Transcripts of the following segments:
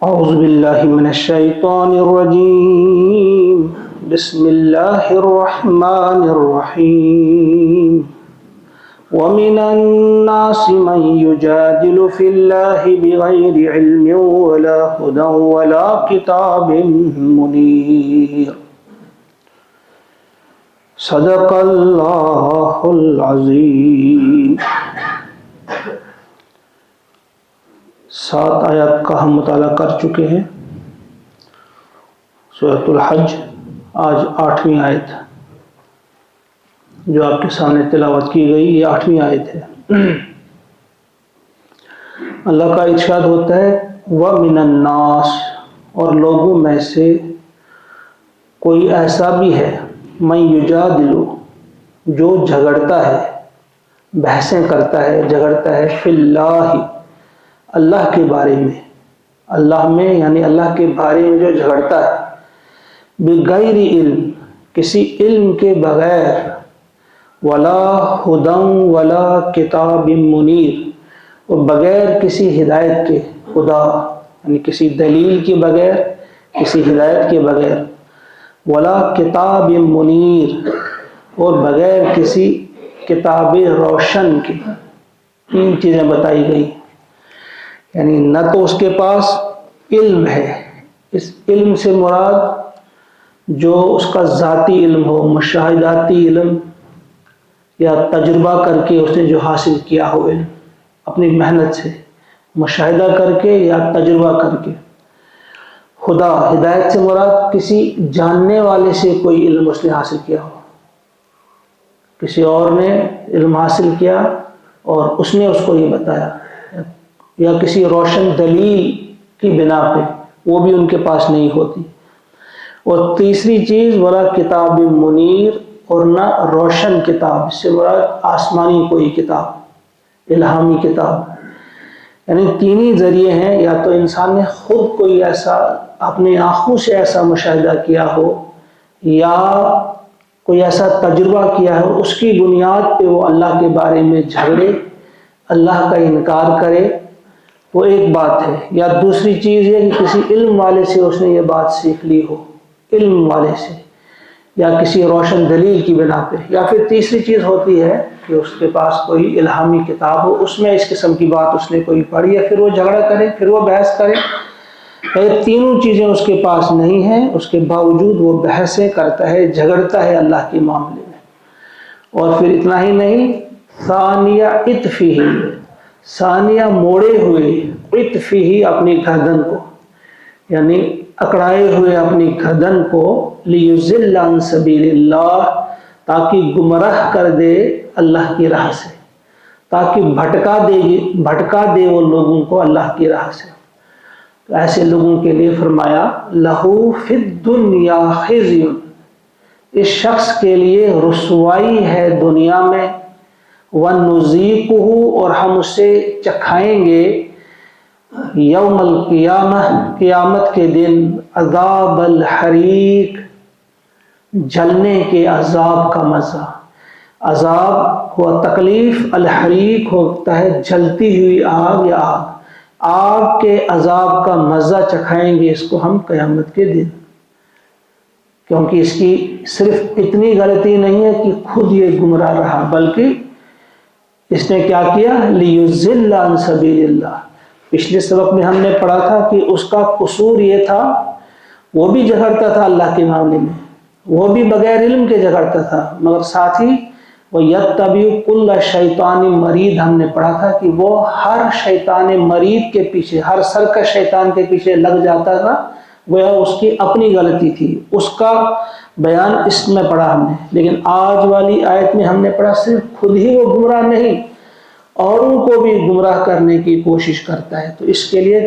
أعوذ بالله من الشيطان الرجيم. بسم الله الرحمن الرحيم. ومن الناس من يجادل في الله بغير علم ولا هدى ولا كتاب منير. صدق اللہ العظیم. 7 آیات کا ہم مطالعہ کر چکے ہیں. سورۃ الحج آج 8ویں آیت جو آپ کے سامنے تلاوت کی گئی، یہ 8ویں آیت ہے. اللہ کا ارشاد ہوتا ہے وَمِنَ النَّاسِ، اور لوگوں میں سے کوئی ایسا بھی ہے مَن یُجَادِلُ، جو جھگڑتا ہے، بحثیں کرتا ہے، جھگڑتا ہے فی اللہ، اللہ کے بارے میں، اللہ میں یعنی اللہ کے بارے میں جو جھگڑتا ہے، بغیر علم، کسی علم کے بغیر، ولا ہدی ولا کتاب منیر، اور بغیر کسی ہدایت کے، خدا یعنی کسی دلیل کے بغیر، کسی ہدایت کے بغیر، ولا کتاب منیر، اور بغیر کسی کتاب روشن کے. 3 چیزیں بتائی گئی، یعنی نہ تو اس کے پاس علم ہے، اس علم سے مراد جو اس کا ذاتی علم ہو، مشاہداتی علم، یا تجربہ کر کے اس نے جو حاصل کیا ہو علم اپنی محنت سے، مشاہدہ کر کے یا تجربہ کر کے. خدا، ہدایت سے مراد کسی جاننے والے سے کوئی علم اس نے حاصل کیا ہو، کسی اور نے علم حاصل کیا اور اس نے اس کو یہ بتایا، یا کسی روشن دلیل کی بنا پہ، وہ بھی ان کے پاس نہیں ہوتی. اور تیسری چیز ولا کتاب منیر، اور نہ روشن کتاب، اس سے مراد آسمانی کوئی کتاب، الہامی کتاب. یعنی 3 ہی ذریعے ہیں، یا تو انسان نے خود کوئی ایسا اپنی آنکھوں سے ایسا مشاہدہ کیا ہو، یا کوئی ایسا تجربہ کیا ہو، اس کی بنیاد پہ وہ اللہ کے بارے میں جھگڑے، اللہ کا انکار کرے، وہ ایک بات ہے. یا دوسری چیز یہ کہ کسی علم والے سے اس نے یہ بات سیکھ لی ہو، علم والے سے، یا کسی روشن دلیل کی بنا پہ. یا پھر تیسری چیز ہوتی ہے کہ اس کے پاس کوئی الہامی کتاب ہو، اس میں اس قسم کی بات اس نے کوئی پڑھی ہے، پھر وہ جھگڑا کرے، پھر وہ بحث کرے. یہ تینوں چیزیں اس کے پاس نہیں ہیں، اس کے باوجود وہ بحثیں کرتا ہے، جھگڑتا ہے اللہ کے معاملے میں. اور پھر اتنا ہی نہیں، ثانیہ اطفی، ثانیہ موڑے ہوئے، اطفی اپنی گردن کو، یعنی اکڑائے ہوئے اپنی گردن کو، لیضل عن سبیل اللہ، تاکہ گمراہ کر دے اللہ کی راہ سے، تاکہ بھٹکا دے وہ لوگوں کو اللہ کی راہ سے. تو ایسے لوگوں کے لیے فرمایا لہو فی الدنیا خزی، اس شخص کے لیے رسوائی ہے دنیا میں، وَنُذِيقُهُ، اور ہم اسے چکھائیں گے، یوم القیامہ، قیامت کے دن، عذاب الحریق، جلنے کے عذاب کا مزہ. عذاب ہوا تکلیف، الحریق ہوتا ہے جلتی ہوئی آگ یا آگ. آگ کے عذاب کا مزہ چکھائیں گے اس کو ہم قیامت کے دن. کیونکہ اس کی صرف اتنی غلطی نہیں ہے کہ خود یہ گمراہ رہا، بلکہ اس نے کیا کیا، لیضل عن سبیل اللہ. پچھلے سبق میں ہم نے پڑھا تھا کہ اس کا قصور یہ تھا، وہ بھی جھگڑتا تھا اللہ کے معاملے میں، وہ بھی بغیر علم کے جھگڑتا تھا، مگر ساتھ ہی وَيَتَّبِعُ كُلَّ شَيْطَانٍ مَرِيدٍ، ہم نے پڑھا تھا کہ وہ ہر شیطان مرید کے پیچھے، ہر سرکش شیطان کے پیچھے لگ جاتا تھا. وہ اس کی اپنی غلطی تھی، اس کا بیان اس میں پڑھا ہم نے. لیکن آج والی آیت میں ہم نے پڑھا صرف خود ہی وہ گمراہ نہیں، اوروں کو بھی گمراہ کرنے کی کوشش کرتا ہے، تو اس کے لیے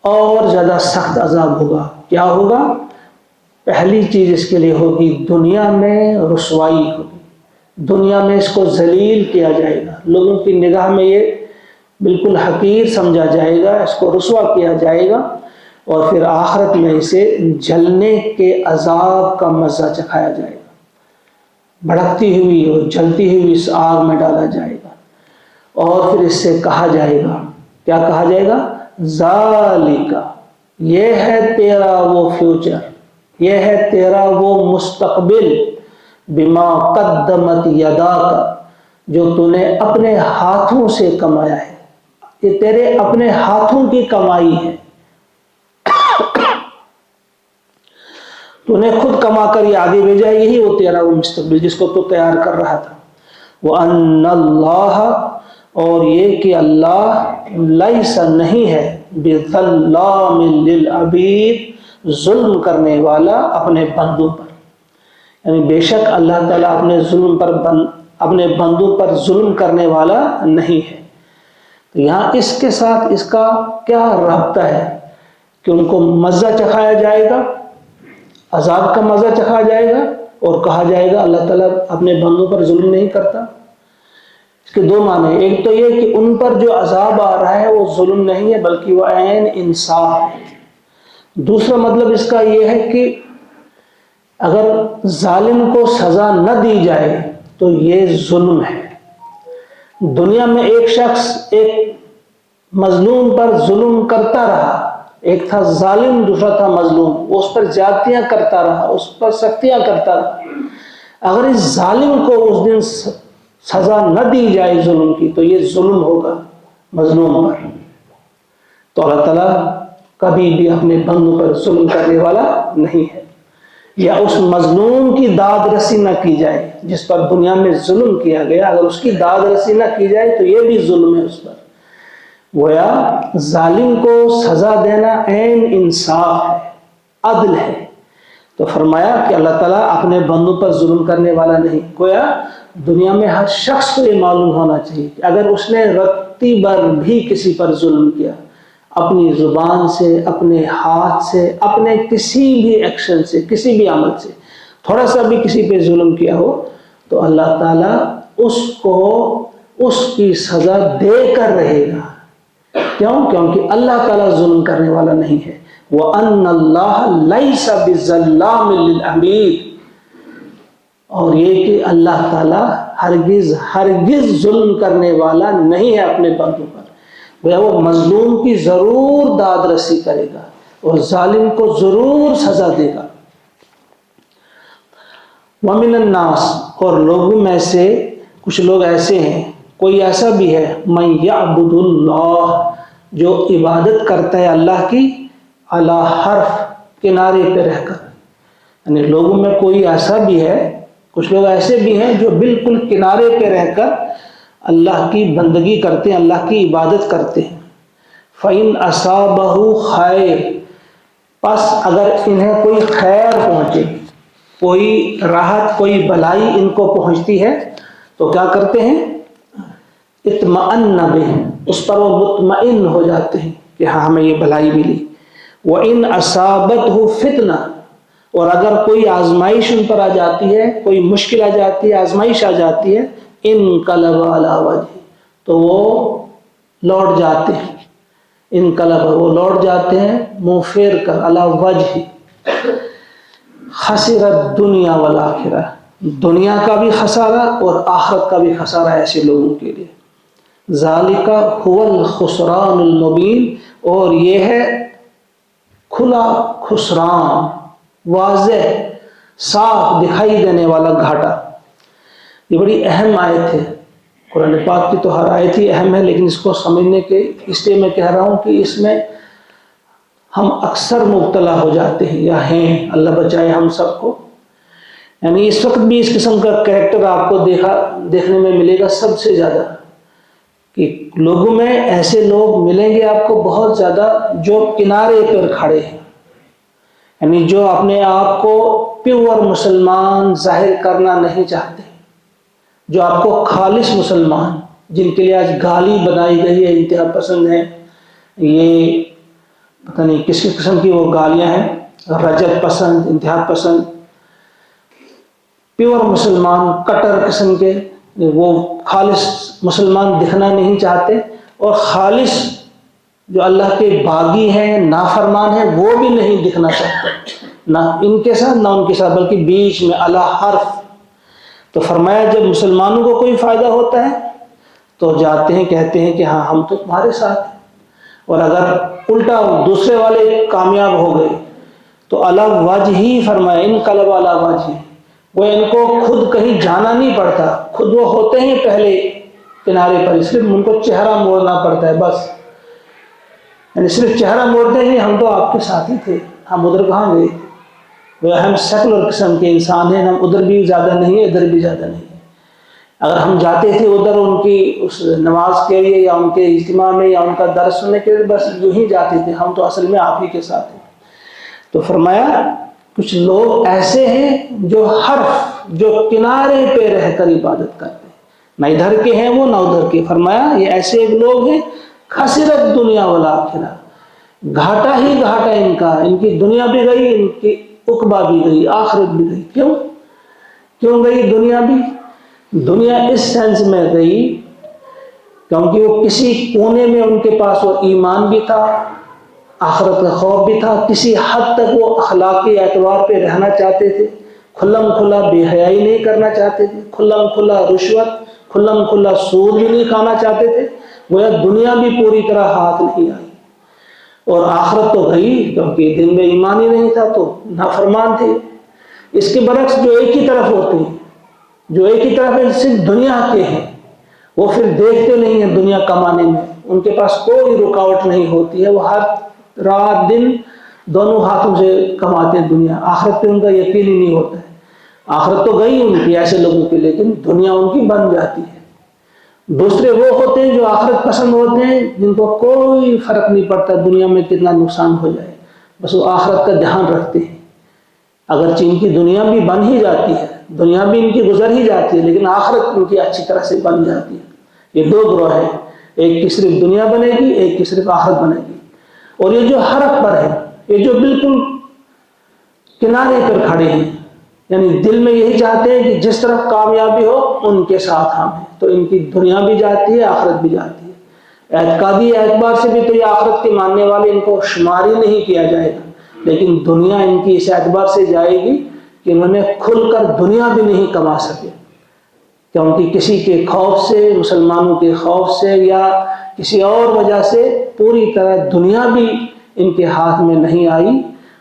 اور زیادہ سخت عذاب ہوگا. کیا ہوگا؟ پہلی چیز اس کے لیے ہوگی دنیا میں رسوائی ہوگی، دنیا میں اس کو ذلیل کیا جائے گا، لوگوں کی نگاہ میں یہ بالکل حقیر سمجھا جائے گا، اس کو رسوا کیا جائے گا. اور پھر آخرت میں اسے جلنے کے عذاب کا مزہ چکھایا جائے گا، بھڑکتی ہوئی اور جلتی ہوئی اس آگ میں ڈالا جائے گا. اور پھر اس سے کہا جائے گا، کیا کہا جائے گا؟ ذالک، یہ ہے تیرا وہ فیوچر، یہ ہے تیرا وہ مستقبل، بما قدمت یداک، جو تو نے اپنے ہاتھوں سے کمایا ہے، یہ تیرے اپنے ہاتھوں کی کمائی ہے، تو نے خود کما کر یہ آگے بھیجا، یہی وہ تیرا وہ مستقبل جس کو تو تیار کر رہا تھا۔ وَأَنَّ اللَّهَ، اور یہ کہ اللہ لیس نہیں ہے بِظَلَّامٍ لِلْعَبِيدِ، ظلم کرنے والا اپنے بندوں پر، یعنی بے شک اللہ تعالیٰ اپنے بندوں پر ظلم کرنے والا نہیں ہے۔ تو یہاں اس کے ساتھ اس کا کیا رابطہ ہے کہ ان کو مزہ چکھایا جائے گا، عذاب کا مزہ چکھا جائے گا، اور کہا جائے گا اللہ تعالیٰ اپنے بندوں پر ظلم نہیں کرتا۔ اس کے دو معنی، ایک تو یہ کہ ان پر جو عذاب آ رہا ہے وہ ظلم نہیں ہے بلکہ وہ عین انصاف ہے۔ دوسرا مطلب اس کا یہ ہے کہ اگر ظالم کو سزا نہ دی جائے تو یہ ظلم ہے۔ دنیا میں ایک شخص ایک مظلوم پر ظلم کرتا رہا، ایک تھا ظالم دوسرا تھا مظلوم، وہ اس پر زیادتیاں کرتا رہا، اس پر سختیاں کرتا رہا، اگر اس ظالم کو اس دن سزا نہ دی جائے ظلم کی تو یہ ظلم ہوگا مظلوم پر۔ تو اللہ تعالیٰ کبھی بھی اپنے بندوں پر ظلم کرنے والا نہیں ہے، یا اس مظلوم کی داد رسی نہ کی جائے جس پر دنیا میں ظلم کیا گیا، اگر اس کی داد رسی نہ کی جائے تو یہ بھی ظلم ہے اس پر۔ گویا ظالم کو سزا دینا عین انصاف ہے، عدل ہے۔ تو فرمایا کہ اللہ تعالیٰ اپنے بندوں پر ظلم کرنے والا نہیں۔ گویا دنیا میں ہر شخص کو یہ معلوم ہونا چاہیے کہ اگر اس نے رتی بھر بھی کسی پر ظلم کیا، اپنی زبان سے، اپنے ہاتھ سے، اپنے کسی بھی ایکشن سے، کسی بھی عمل سے تھوڑا سا بھی کسی پہ ظلم کیا ہو، تو اللہ تعالیٰ اس کو اس کی سزا دے کر رہے گا۔ کیوں؟ کیونکہ اللہ تعالیٰ ظلم کرنے والا نہیں ہے۔ وَأَنَّ اللَّهَ لَيْسَ بِظَلَّامٍ لِلْعَبِيدِ، اور یہ کہ اللہ تعالیٰ ہرگز ظلم کرنے والا نہیں ہے اپنے بندوں پر۔ وہ مظلوم کی ضرور داد رسی کرے گا اور ظالم کو ضرور سزا دے گا۔ وَمِنَ النَّاسِ، اور لوگوں میں سے کچھ لوگ ایسے ہیں، کوئی ایسا بھی ہے، مَن يَعْبُدُ اللَّهَ، جو عبادت کرتا ہے اللہ کی، علی حرف، کنارے پہ رہ کر، یعنی لوگوں میں کوئی ایسا بھی ہے، کچھ لوگ ایسے بھی ہیں جو بالکل کنارے پہ رہ کر اللہ کی بندگی کرتے ہیں، اللہ کی عبادت کرتے ہیں۔ فَإِنْ أَصَابَهُ خَيْرٌ، پس اگر انہیں کوئی خیر پہنچے، کوئی راحت، کوئی بھلائی ان کو پہنچتی ہے تو کیا کرتے ہیں؟ اطمأن بہ، اس پر وہ مطمئن ہو جاتے ہیں کہ ہاں ہمیں یہ بھلائی ملی۔ وَإِنْ أَصَابَتْهُ فِتْنَةٌ، اور اگر کوئی آزمائش ان پر آ جاتی ہے، کوئی مشکل آ جاتی ہے، آزمائش آ جاتی ہے، انقلب علی وجہ، تو وہ لوٹ جاتے ہیں، انقلب، وہ لوٹ جاتے ہیں منہ پھیر کر، علی وجہ، خسر الدنیا والآخرہ، دنیا کا بھی خسارہ اور آخرت کا بھی خسارہ ایسے لوگوں کے لیے۔ ذالک هو الخسران المبین، اور یہ ہے کھلا خسران، واضح صاف دکھائی دینے والا گھاٹا۔ یہ بڑی اہم آیت ہے، قرآن پاک کی تو ہر آیت ہی اہم ہے، لیکن اس کو سمجھنے کے اس لیے میں کہہ رہا ہوں کہ اس میں ہم اکثر مبتلا ہو جاتے ہیں یا ہیں، اللہ بچائے ہم سب کو۔ یعنی اس وقت بھی اس قسم کا کریکٹر آپ کو دیکھنے میں ملے گا سب سے زیادہ، کہ لوگوں میں ایسے لوگ ملیں گے آپ کو بہت زیادہ جو کنارے پر کھڑے ہیں، یعنی جو اپنے آپ کو پیور مسلمان ظاہر کرنا نہیں چاہتے، جو آپ کو خالص مسلمان، جن کے لیے آج گالی بنائی گئی ہے، انتہا پسند ہیں، یہ پتہ نہیں کس کس قسم کی وہ گالیاں ہیں، رجب پسند، انتہا پسند، پیور مسلمان، کٹر قسم کے، وہ خالص مسلمان دکھنا نہیں چاہتے، اور خالص جو اللہ کے باغی ہیں، نافرمان ہیں، وہ بھی نہیں دکھنا چاہتے، نہ ان کے ساتھ نہ ان کے ساتھ، بلکہ بیچ میں علی حرف۔ تو فرمایا جب مسلمانوں کو کوئی فائدہ ہوتا ہے تو جاتے ہیں، کہتے ہیں کہ ہاں ہم تو تمہارے ساتھ ہیں، اور اگر الٹا دوسرے والے کامیاب ہو گئے تو علی وجہی فرمایا، انقلب علی وجہی، وہ ان کو خود کہیں جانا نہیں پڑتا، خود وہ ہوتے ہیں پہلے کنارے پر، صرف ان کو چہرہ موڑنا پڑتا ہے بس، یعنی صرف چہرہ موڑتے ہیں، ہم تو آپ کے ساتھ ہی تھے، ہم ادھر کہاں گئے تھے، وہ ہم سیکولر قسم کے انسان ہیں، ہم ادھر بھی زیادہ نہیں ہیں ادھر بھی زیادہ نہیں ہیں، اگر ہم جاتے تھے ادھر ان کی اس نماز کے لیے یا ان کے اجتماع میں یا ان کا درس سننے کے لیے، بس یوں ہی جاتے تھے، ہم تو اصل میں آپ ہی کے ساتھ ہیں۔ تو فرمایا کچھ لوگ ایسے ہیں جو حرف، جو کنارے پہ رہ کر عبادت کرتے ہیں، نہ ادھر کے ہیں وہ نہ ادھر کے، فرمایا یہ ایسے لوگ ہیں خسرت دنیا والآخرہ، گھاٹا ہی گھاٹا ان کا، ان کی دنیا بھی گئی، ان کی عقبہ بھی گئی، آخرت بھی گئی۔ کیوں گئی دنیا بھی؟ دنیا اس سینس میں گئی کیونکہ وہ کسی کونے میں ان کے پاس وہ ایمان بھی تھا، آخرت کا خوف بھی تھا، کسی حد تک وہ اخلاقی اعتبار پہ رہنا چاہتے تھے، کھلم کھلا بے حیائی نہیں کرنا چاہتے تھے، کھلم کھلا رشوت، کھلم کھلا سود بھی نہیں کھانا چاہتے تھے، گویا دنیا بھی پوری طرح ہاتھ نہیں آئی، اور آخرت تو گئی کیونکہ دل میں ایمان ہی نہیں تھا تو نافرمان تھے۔ اس کے برعکس جو ایک ہی طرف ہوتے ہیں، جو ایک ہی طرف صرف دنیا کے ہیں، وہ پھر دیکھتے نہیں ہیں دنیا کمانے میں، ان کے پاس کوئی رکاوٹ نہیں ہوتی ہے، وہ ہر رات دن دونوں ہاتھوں سے کماتے ہیں دنیا، آخرت پہ ان کا یقین ہی نہیں ہوتا ہے۔ آخرت تو گئی ان کی ایسے لوگوں کی، لیکن دنیا ان کی بن جاتی ہے۔ دوسرے وہ ہوتے ہیں جو آخرت پسند ہوتے ہیں، جن کو کوئی فرق نہیں پڑتا دنیا میں کتنا نقصان ہو جائے، بس وہ آخرت کا دھیان رکھتے ہیں، اگرچہ ان کی دنیا بھی بن ہی جاتی ہے، دنیا بھی ان کی گزر ہی جاتی ہے، لیکن آخرت ان کی اچھی طرح سے بن جاتی ہے۔ یہ دو گروہ ہیں، ایک کی صرف دنیا بنے گی، ایک کی صرف آخرت بنے گی، اور یہ جو حرف پر ہے، یہ جو بالکل کنارے پر کھڑے ہیں، یعنی دل میں یہی چاہتے ہیں کہ جس طرف کامیابی ہو ان کے ساتھ ہم ہیں، تو ان کی دنیا بھی جاتی ہے، آخرت بھی جاتی ہے۔ اعتقادی اعتبار سے بھی تو یہ آخرت کے ماننے والے، ان کو شمار ہی نہیں کیا جائے گا، لیکن دنیا ان کی اس اعتبار سے جائے گی کہ انہوں نے کھل کر دنیا بھی نہیں کما سکے، کیونکہ کسی کے خوف سے، مسلمانوں کے خوف سے یا کسی اور وجہ سے پوری طرح دنیا بھی ان کے ہاتھ میں نہیں آئی،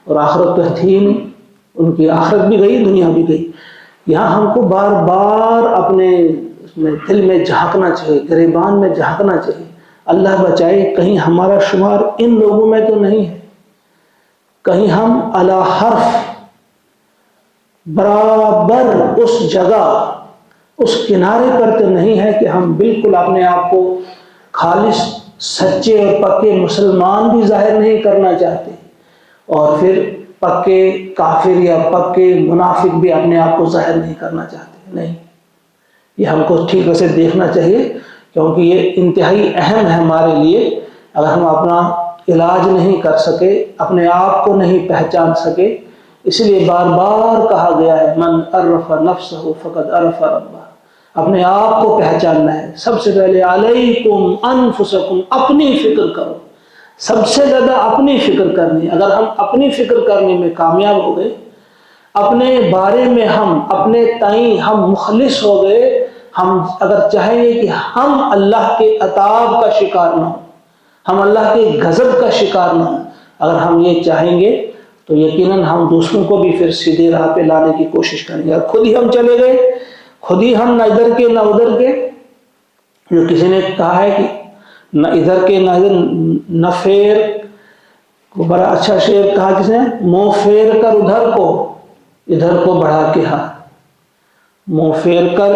اور آخرت تو تھی نہیں، ان کی آخرت بھی گئی، دنیا بھی گئی۔ یہاں ہم کو بار بار اپنے دل میں جھانکنا چاہیے، گریبان میں جھانکنا چاہیے، اللہ بچائے کہیں ہمارا شمار ان لوگوں میں تو نہیں ہے، کہیں ہم علی حرف برابر اس جگہ، اس کنارے پر تو نہیں ہے کہ ہم بالکل اپنے آپ کو خالص سچے اور پکے مسلمان بھی ظاہر نہیں کرنا چاہتے، اور پھر پکے کافر یا پکے منافق بھی اپنے آپ کو ظاہر نہیں کرنا چاہتے۔ نہیں، یہ ہم کو ٹھیک سے دیکھنا چاہیے، کیونکہ یہ انتہائی اہم ہے ہمارے لیے۔ اگر ہم اپنا علاج نہیں کر سکے، اپنے آپ کو نہیں پہچان سکے، اس لیے بار بار کہا گیا ہے من عرف نفسہ فقد عرف ربہ، اپنے آپ کو پہچاننا ہے۔ سب سے پہلے علیکم انفسکم، اپنی فکر کرو، سب سے زیادہ اپنی فکر کرنی۔ اگر ہم اپنی فکر کرنے میں کامیاب ہو گئے، اپنے بارے میں ہم اپنے تئیں ہم مخلص ہو گئے، ہم اگر چاہیں گے کہ ہم اللہ کے عطاب کا شکار نہ ہوں، ہم اللہ کے غضب کا شکار نہ ہوں، اگر ہم یہ چاہیں گے تو یقیناً ہم دوسروں کو بھی پھر سیدھے راہ پہ لانے کی کوشش کریں گے۔ اور خود ہی ہم چلے گئے، خود ہی ہم نہ ادھر کے نہ ادھر کے، جو کسی نے کہا ہے کہ نہ ادھر کے نہ ادھر، نہ پھیر، بڑا اچھا شعر کہا کس نے، منہ پھیر کر ادھر کو بڑھا کے ہاتھ، منہ پھیر کر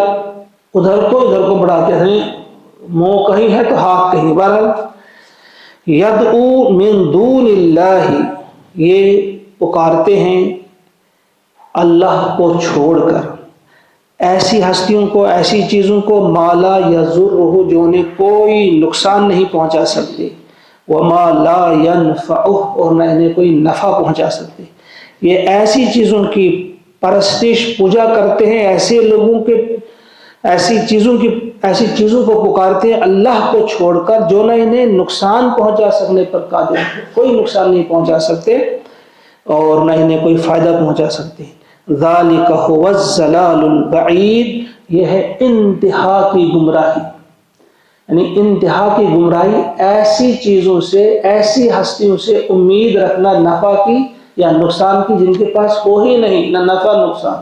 ادھر کو بڑھا کے ہاتھ، منہ کہیں ہے تو ہاتھ کہیں۔ بہرحال یدعو من دون اللہ، یہ پکارتے ہیں اللہ کو چھوڑ کر، ایسی ہستیوں کو، ایسی چیزوں کو، مالا یضرہ، جو انہیں کوئی نقصان نہیں پہنچا سکتے، وما لا ینفعہ، اور نہ انہیں کوئی نفع پہنچا سکتے۔ یہ ایسی چیزوں کی پرستش، پوجا کرتے ہیں، ایسے لوگوں کے، ایسی چیزوں کو پکارتے ہیں اللہ کو چھوڑ کر، جو نہ انہیں نقصان پہنچا سکنے پر قادر ہے، کوئی نقصان نہیں پہنچا سکتے اور نہ انہیں کوئی فائدہ پہنچا سکتے۔ ذالک ھو الضلال البعید، یہ ہے انتہا کی گمراہی، یعنی انتہا کی گمراہی ایسی چیزوں سے، ایسی ہستیوں سے امید رکھنا نفع کی یا نقصان کی جن کے پاس ہو ہی نہیں، نہ نفع نقصان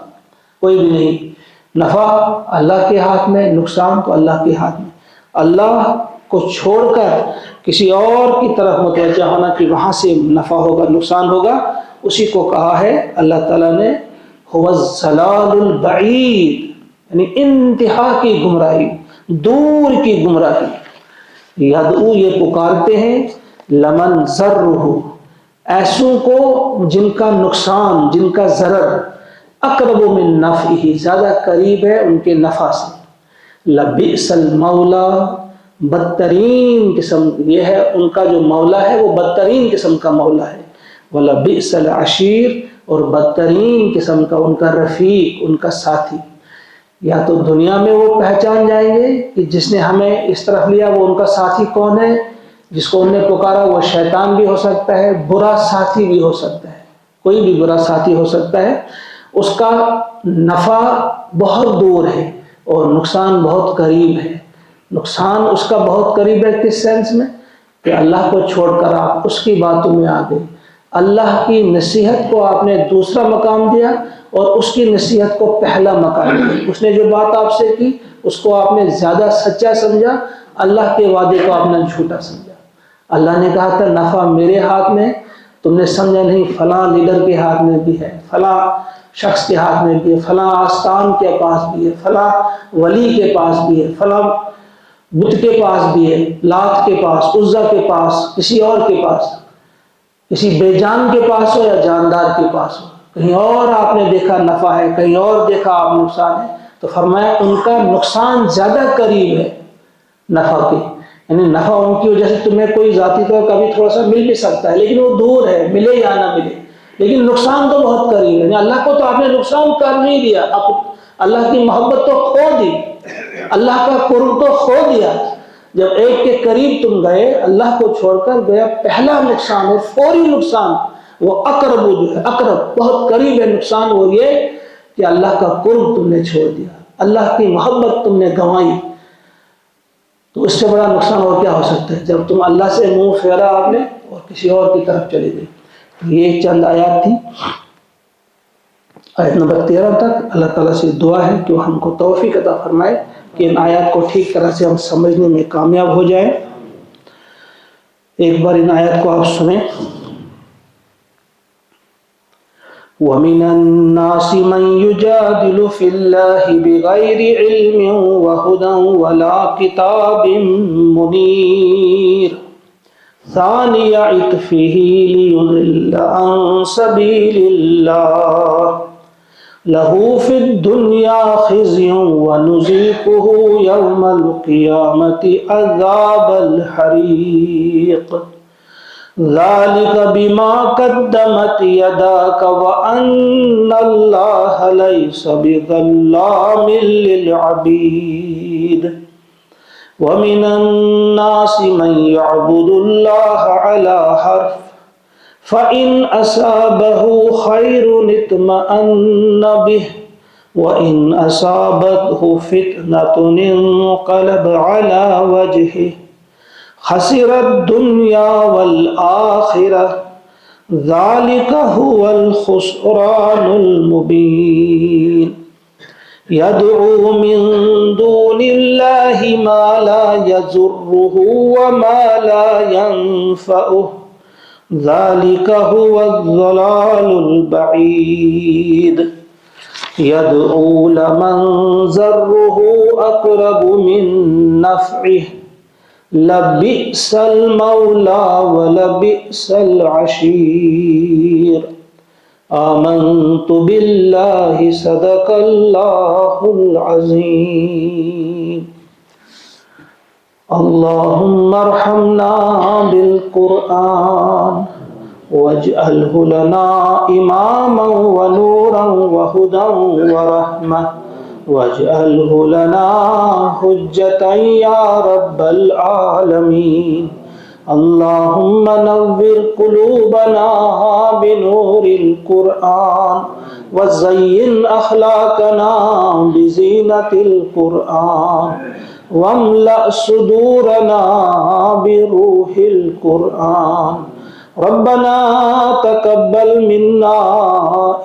کوئی بھی نہیں۔ نفع اللہ کے ہاتھ میں، نقصان تو اللہ کے ہاتھ میں۔ اللہ کو چھوڑ کر کسی اور کی طرف متوجہ ہونا کہ وہاں سے نفع ہوگا نقصان ہوگا، اسی کو کہا ہے اللہ تعالیٰ نے هو الضلال البعید، یعنی انتہا کی گمراہی، دور کی گمراہی۔ یدعو یہ پکارتے ہیں، لمن ضرہ ایسوں کو جن کا نقصان، جن کا ضرر اقرب من نفعہ زیادہ قریب ہے ان کے نفع سے۔ لبئس المولا بدترین قسم یہ ہے ان کا جو مولا ہے وہ بدترین قسم کا مولا ہے۔ ولبئس العشیر اور بدترین قسم کا ان کا رفیق، ان کا ساتھی۔ یا تو دنیا میں وہ پہچان جائیں گے کہ جس نے ہمیں اس طرف لیا وہ ان کا ساتھی کون ہے، جس کو انہوں نے پکارا وہ شیطان بھی ہو سکتا ہے، برا ساتھی بھی ہو سکتا ہے، کوئی بھی برا ساتھی ہو سکتا ہے، اس کا نفع بہت دور ہے اور نقصان بہت قریب ہے۔ نقصان اس کا بہت قریب ہے کس سینس میں کہ اللہ کو چھوڑ کر آپ اس کی باتوں میں آ گئے، اللہ کی نصیحت کو آپ نے دوسرا مقام دیا اور اس کی نصیحت کو پہلا مقام دیا۔ اس نے جو بات آپ سے کی اس کو آپ نے زیادہ سچا سمجھا، اللہ کے وعدے کو آپ نے جھوٹا سمجھا۔ اللہ نے کہا تھا نفع میرے ہاتھ میں، تم نے سمجھا نہیں فلاں لیڈر کے ہاتھ میں بھی ہے، فلاں شخص کے ہاتھ میں بھی ہے، فلاں آستان کے پاس بھی ہے، فلاں ولی کے پاس بھی ہے، فلاں بت کے پاس بھی ہے، لات کے پاس، عزا کے پاس، کسی اور کے پاس، کسی بے جان کے پاس ہو یا جاندار کے پاس ہو، کہیں اور آپ نے دیکھا نفع ہے، کہیں اور دیکھا آپ نقصان ہے، تو فرمایا ان کا نقصان زیادہ قریب ہے نفع کے، یعنی نفع ان کی وجہ سے تمہیں کوئی ذاتی طور کبھی تھوڑا سا مل بھی سکتا ہے لیکن وہ دور ہے، ملے یا نہ ملے، لیکن نقصان تو بہت قریب ہے۔ یعنی اللہ کو تو آپ نے نقصان کر نہیں دیا، اب اللہ کی محبت تو کھو دی، اللہ کا قرب تو کھو دیا۔ جب ایک کے قریب تم گئے اللہ کو چھوڑ کر گیا، پہلا نقصان اور فوری نقصان وہ اقرب جو ہے، اقرب بہت قریب ہے نقصان، وہ یہ کہ اللہ کا قرب تم نے چھوڑ دیا، اللہ کی محبت تم نے گنوائی۔ تو اس سے بڑا نقصان اور کیا ہو سکتا ہے جب تم اللہ سے منہ پھیرا آپ نے اور کسی اور کی طرف چلے گئے۔ یہ چند آیات تھی، آیت نمبر 13 تک۔ اللہ تعالیٰ سے دعا ہے کہ وہ ہم کو توفیق عطا فرمائے کہ ان آیات کو ٹھیک طرح سے ہم سمجھنے میں کامیاب ہو جائیں۔ ایک بار ان آیات کو آپ سنیں۔ وَمِنَ النَّاسِ مَن يُجَادِلُ فِي اللَّهِ بِغَيْرِ عِلْمٍ وَهُدًى وَلَا كِتَابٍ مُنِيرٍ ثَانِيَ عِطْفِهِ لِيُضِلَّ عَن سَبِيلِ اللَّهِ لَهُ فِي الدُّنْيَا خِزْيٌ وَنُذِيقُهُ يَوْمَ الْقِيَامَةِ عَذَابَ الْحَرِيقِ ذَلِكَ بِمَا قَدَّمَتْ يَدَاكَ وَأَنَّ اللَّهَ لَيْسَ بِظَلَّامٍ لِلْعَبِيدِ وَمِنَ النَّاسِ مَن يَعْبُدُ اللَّهَ عَلَى حَرْفٍ فَإِنْ أَصَابَهُ خَيْرٌ اطْمَأَنَّ بِهِ وَإِنْ أَصَابَتْهُ فِتْنَةٌ انقَلَبَ عَلَى وَجْهِهِ خَسِرَ الدُّنْيَا وَالْآخِرَةَ ذَلِكَ هُوَ الْخُسْرَانُ الْمُبِينُ يَدْعُو مِن دُونِ اللَّهِ مَا لَا يَضُرُّهُ وَمَا لَا يَنفَعُهُ ذَلِكَ هُوَ الضَّلَالُ الْبَعِيدُ يَدْعُو لَمَن ضَرُّهُ أَقْرَبُ مِن نَّفْعِهِ لَبِئْسَ الْمَوْلَى وَلَبِئْسَ الْعَشِيرُ آمنت باللہ صدق اللہ العظیم اللہم ارحمنا بالقرآن واجعلہ لنا اماما ونورا وہدا ورحمہ واجعلہ لنا حجتا یا رب العالمین اللہم نور قلوبنا بنور القرآن وزین اخلاقنا بزینت القرآن واملأ صدورنا بروح القرآن ربنا تقبل منا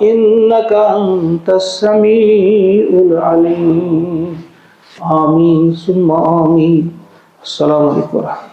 إنك أنت السميع العليم آمين ثم آمين السلام علیکم ورحمۃ اللہ